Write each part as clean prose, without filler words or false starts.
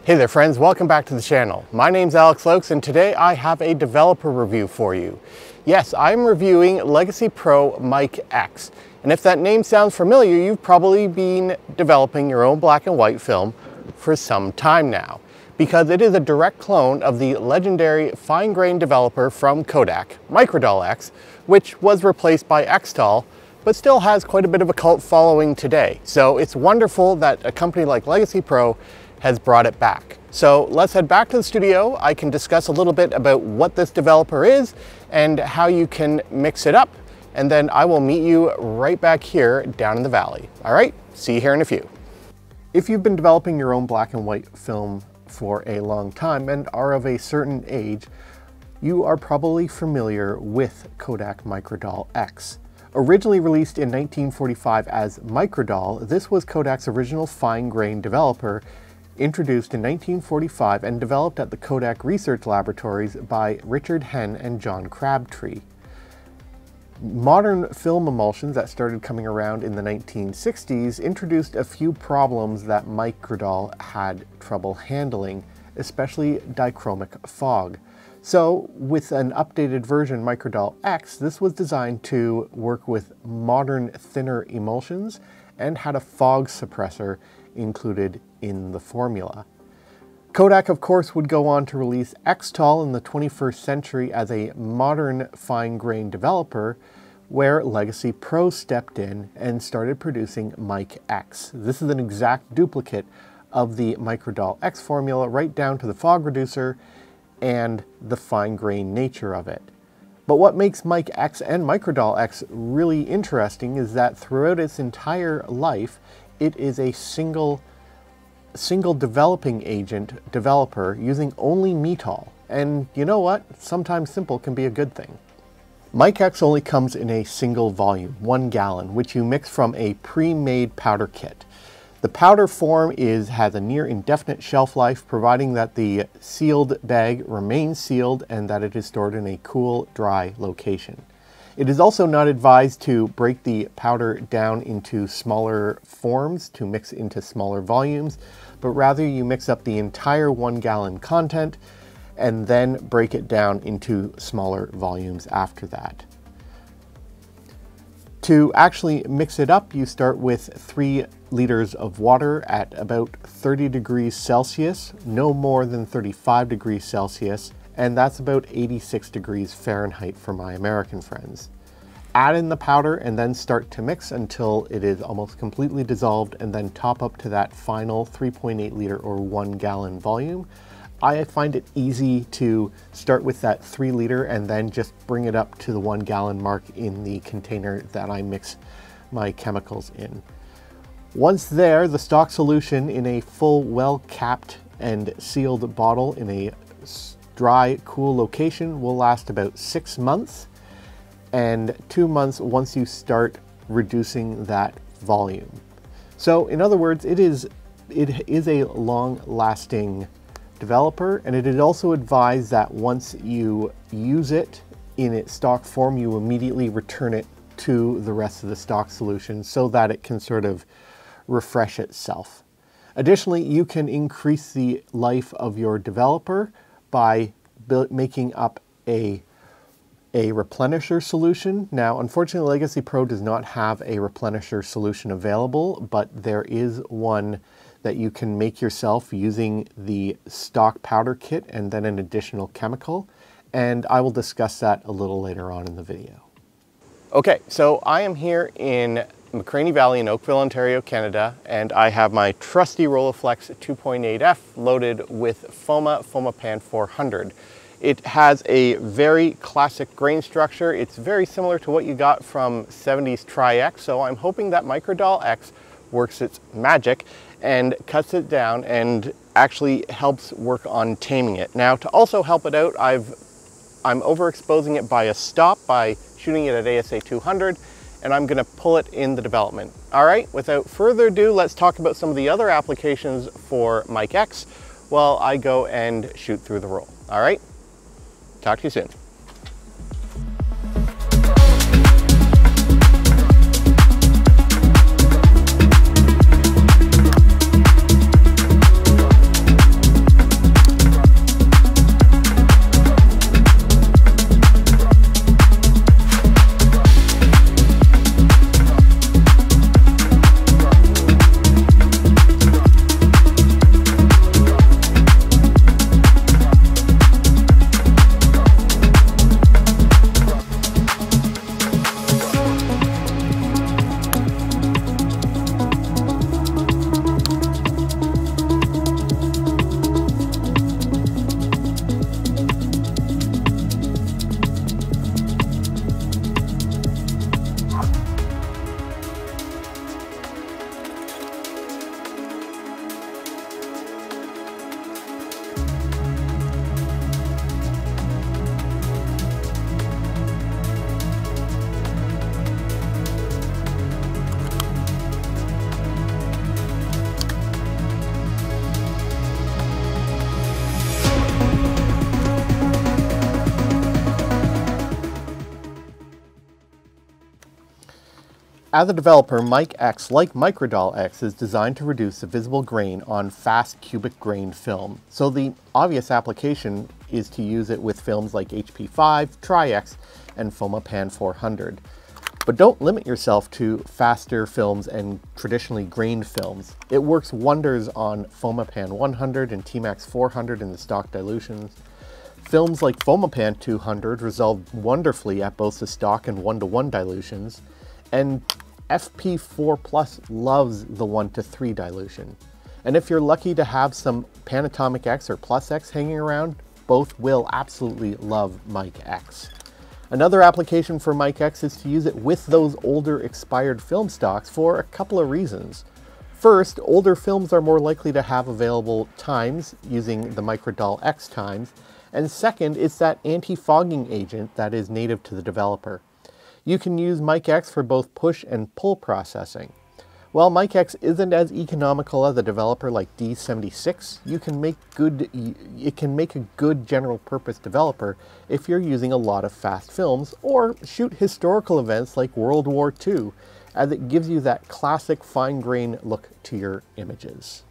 Hey there friends, welcome back to the channel. My name's Alex Lokes and today I have a developer review for you. Yes, I'm reviewing LegacyPro Mic-X. And if that name sounds familiar, you've probably been developing your own black and white film for some time now, because it is a direct clone of the legendary fine-grained developer from Kodak, Microdol-X, which was replaced by X-Tol, but still has quite a bit of a cult following today. So it's wonderful that a company like LegacyPro has brought it back. So let's head back to the studio. I can discuss a little bit about what this developer is and how you can mix it up. And then I will meet you right back here down in the valley. All right, see you here in a few. If you've been developing your own black and white film for a long time and are of a certain age, you are probably familiar with Kodak Microdol-X. Originally released in 1945 as Microdol, this was Kodak's original fine-grained developer, introduced in 1945 and developed at the Kodak Research Laboratories by Richard Henn and John Crabtree. Modern film emulsions that started coming around in the 1960s introduced a few problems that Microdol had trouble handling, especially dichromic fog. So with an updated version, Microdol-X, this was designed to work with modern thinner emulsions and had a fog suppressor included in the formula. Kodak, of course, would go on to release X-Tol in the 21st century as a modern fine-grained developer, where LegacyPro stepped in and started producing Mic-X. This is an exact duplicate of the Microdol-X formula, right down to the fog reducer and the fine-grained nature of it. But what makes Mic-X and Microdol-X really interesting is that throughout its entire life, it is a single developing agent developer using only metol. And you know what? Sometimes simple can be a good thing. Mic-X only comes in a single volume, 1 gallon, which you mix from a pre-made powder kit. The powder form has a near indefinite shelf life, providing that the sealed bag remains sealed and that it is stored in a cool, dry location. It is also not advised to break the powder down into smaller forms to mix into smaller volumes, but rather you mix up the entire 1 gallon content and then break it down into smaller volumes after that. To actually mix it up, you start with 3 liters of water at about 30 degrees Celsius, no more than 35 degrees Celsius, and that's about 86 degrees Fahrenheit for my American friends. Add in the powder and then start to mix until it is almost completely dissolved, and then top up to that final 3.8 liter or 1 gallon volume. I find it easy to start with that 3 liter and then just bring it up to the 1 gallon mark in the container that I mix my chemicals in. Once there, the stock solution in a full, well-capped and sealed bottle in a dry, cool location will last about 6 months, and 2 months once you start reducing that volume. So in other words, it is a long-lasting developer, and it is also advised that once you use it in its stock form, you immediately return it to the rest of the stock solution so that it can sort of refresh itself. Additionally, you can increase the life of your developer by making up a replenisher solution. Now, unfortunately, LegacyPro does not have a replenisher solution available, but there is one that you can make yourself using the stock powder kit and then an additional chemical, and I will discuss that a little later on in the video. Okay, so I am here in McCraney Valley in Oakville, Ontario, Canada, and I have my trusty Rolleiflex 2.8F loaded with FomaPan 400. It has a very classic grain structure. It's very similar to what you got from 70s Tri-X, so I'm hoping that Microdol-X works its magic and cuts it down and actually helps work on taming it. Now, to also help it out, I'm overexposing it by a stop by shooting it at ASA 200, and I'm gonna pull it in the development. All right, without further ado, let's talk about some of the other applications for Mic-X while I go and shoot through the roll. All right, talk to you soon. As a developer, Mic-X, like Microdol-X, is designed to reduce the visible grain on fast cubic grained film. So the obvious application is to use it with films like HP5, Tri-X, and Fomapan 400. But don't limit yourself to faster films and traditionally grained films. It works wonders on Fomapan 100 and T-Max 400 in the stock dilutions. Films like Fomapan 200 resolve wonderfully at both the stock and 1:1 dilutions. And FP4 Plus loves the 1:3 dilution. And if you're lucky to have some Panatomic X or Plus X hanging around, both will absolutely love Mic-X. Another application for Mic-X is to use it with those older expired film stocks for a couple of reasons. First, older films are more likely to have available times using the Microdol-X times. And second, it's that anti-fogging agent that is native to the developer. You can use Mic-X for both push and pull processing. While Mic-X isn't as economical as a developer like D76, it can make a good general purpose developer if you're using a lot of fast films or shoot historical events like World War II, as it gives you that classic fine grain look to your images.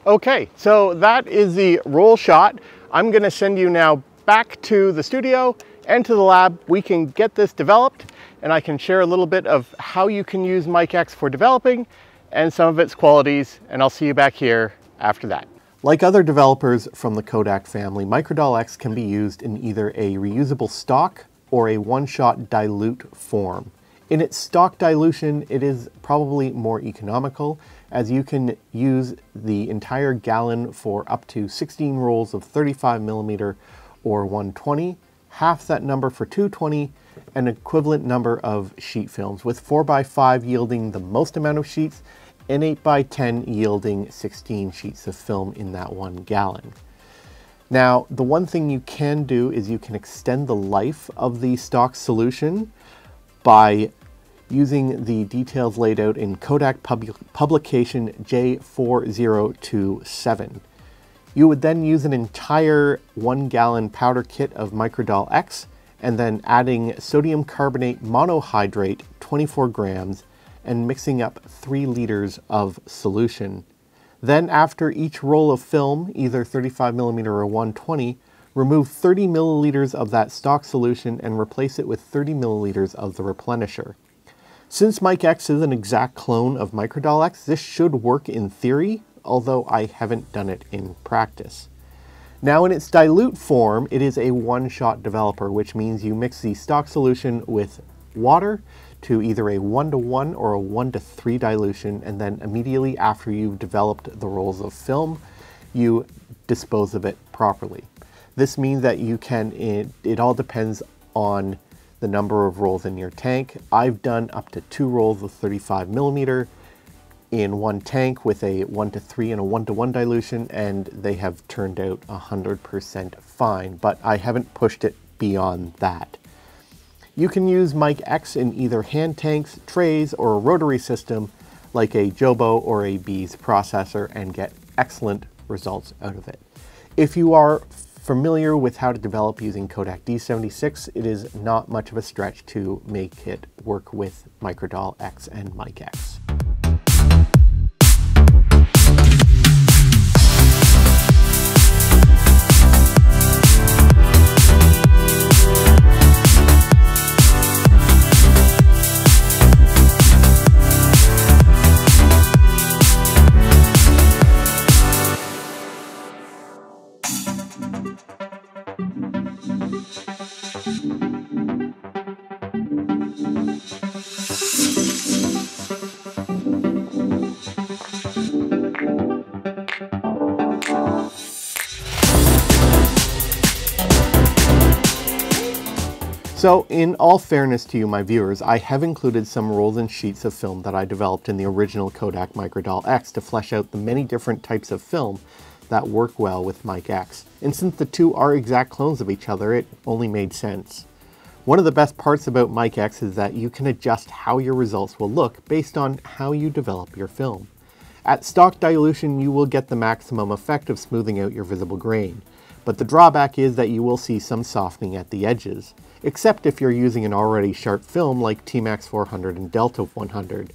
Okay, so that is the roll shot. I'm gonna send you now back to the studio and to the lab. We can get this developed and I can share a little bit of how you can use Mic-X for developing and some of its qualities, and I'll see you back here after that. Like other developers from the Kodak family, Microdol-X can be used in either a reusable stock or a one-shot dilute form. In its stock dilution, it is probably more economical, as you can use the entire gallon for up to 16 rolls of 35mm or 120, half that number for 220, an equivalent number of sheet films, with 4x5 yielding the most amount of sheets and 8x10 yielding 16 sheets of film in that 1 gallon. Now, the one thing you can do is you can extend the life of the stock solution by using the details laid out in Kodak publication J4027. You would then use an entire 1 gallon powder kit of Microdol-X and then adding sodium carbonate monohydrate 24 grams and mixing up 3 liters of solution. Then after each roll of film, either 35mm or 120, remove 30 milliliters of that stock solution and replace it with 30 milliliters of the replenisher. Since Mic-X is an exact clone of Microdol-X, this should work in theory, although I haven't done it in practice. Now in its dilute form, it is a one-shot developer, which means you mix the stock solution with water to either a 1:1 or a 1:3 dilution, and then immediately after you've developed the rolls of film, you dispose of it properly. This means that you can, it all depends on the number of rolls in your tank. I've done up to 2 rolls of 35mm in 1 tank with a 1:3 and a 1:1 dilution, and they have turned out 100% fine, but I haven't pushed it beyond that. You can use Mic-X in either hand tanks, trays, or a rotary system like a Jobo or a Bees processor and get excellent results out of it. If you are familiar with how to develop using Kodak D76, it is not much of a stretch to make it work with Microdol-X and Mic-X. So in all fairness to you, my viewers, I have included some rolls and sheets of film that I developed in the original Kodak Microdol-X to flesh out the many different types of film that work well with Mic-X. And since the two are exact clones of each other, it only made sense. One of the best parts about Mic-X is that you can adjust how your results will look based on how you develop your film. At stock dilution, you will get the maximum effect of smoothing out your visible grain. But the drawback is that you will see some softening at the edges, except if you're using an already sharp film like T-Max 400 and Delta 100.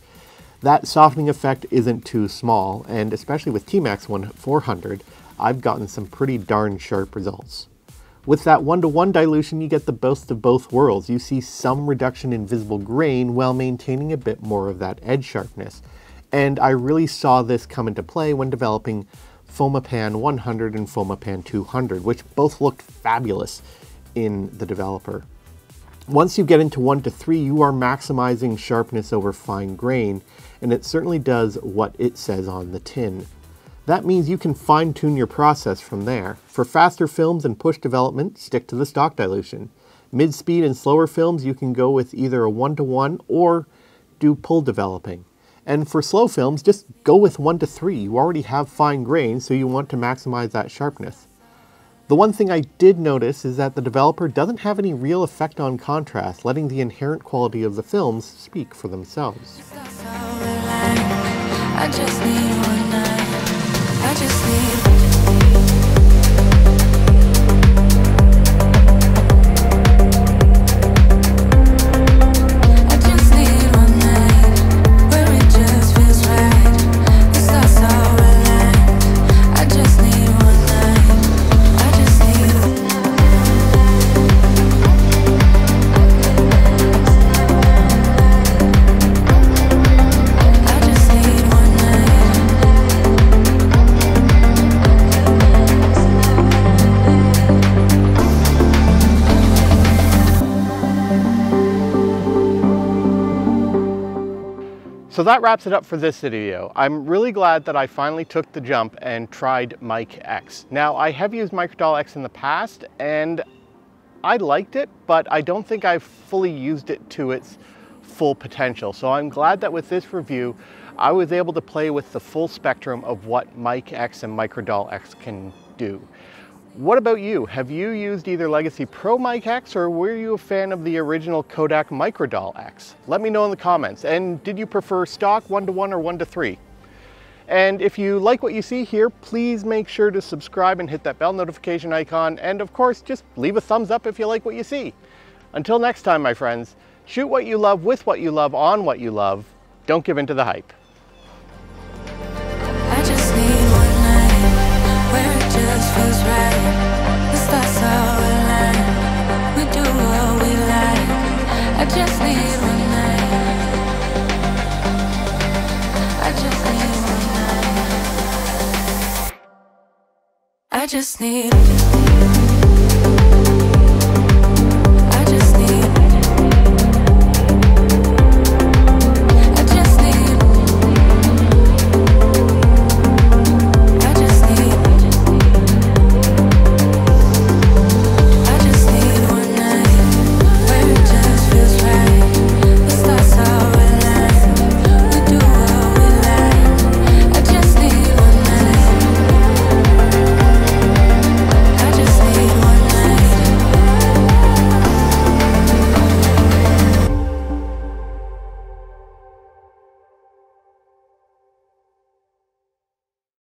That softening effect isn't too small, and especially with T-Max 400, I've gotten some pretty darn sharp results. With that 1:1 dilution, you get the best of both worlds. You see some reduction in visible grain while maintaining a bit more of that edge sharpness. And I really saw this come into play when developing Fomapan 100 and Fomapan 200, which both looked fabulous in the developer. Once you get into 1:3, you are maximizing sharpness over fine grain, and it certainly does what it says on the tin. That means you can fine-tune your process from there. For faster films and push development, stick to the stock dilution. Mid-speed and slower films, you can go with either a 1:1 or do pull developing. And for slow films, just go with 1:3. You already have fine grain, so you want to maximize that sharpness. The one thing I did notice is that the developer doesn't have any real effect on contrast, letting the inherent quality of the films speak for themselves. So that wraps it up for this video. I'm really glad that I finally took the jump and tried Mic-X. Now, I have used Microdol-X in the past and I liked it, but I don't think I've fully used it to its full potential. So I'm glad that with this review, I was able to play with the full spectrum of what Mic-X and Microdol-X can do. What about you? Have you used either LegacyPro Mic-X or were you a fan of the original Kodak Microdol-X? Let me know in the comments. And did you prefer stock 1:1 or 1:3? And if you like what you see here, please make sure to subscribe and hit that bell notification icon. And of course, just leave a thumbs up if you like what you see. Until next time, my friends, shoot what you love with what you love on what you love. Don't give in to the hype. I just need one night where it just feels right. The stars are aligned. We do what we like. I just need one night. I just need one night. I just need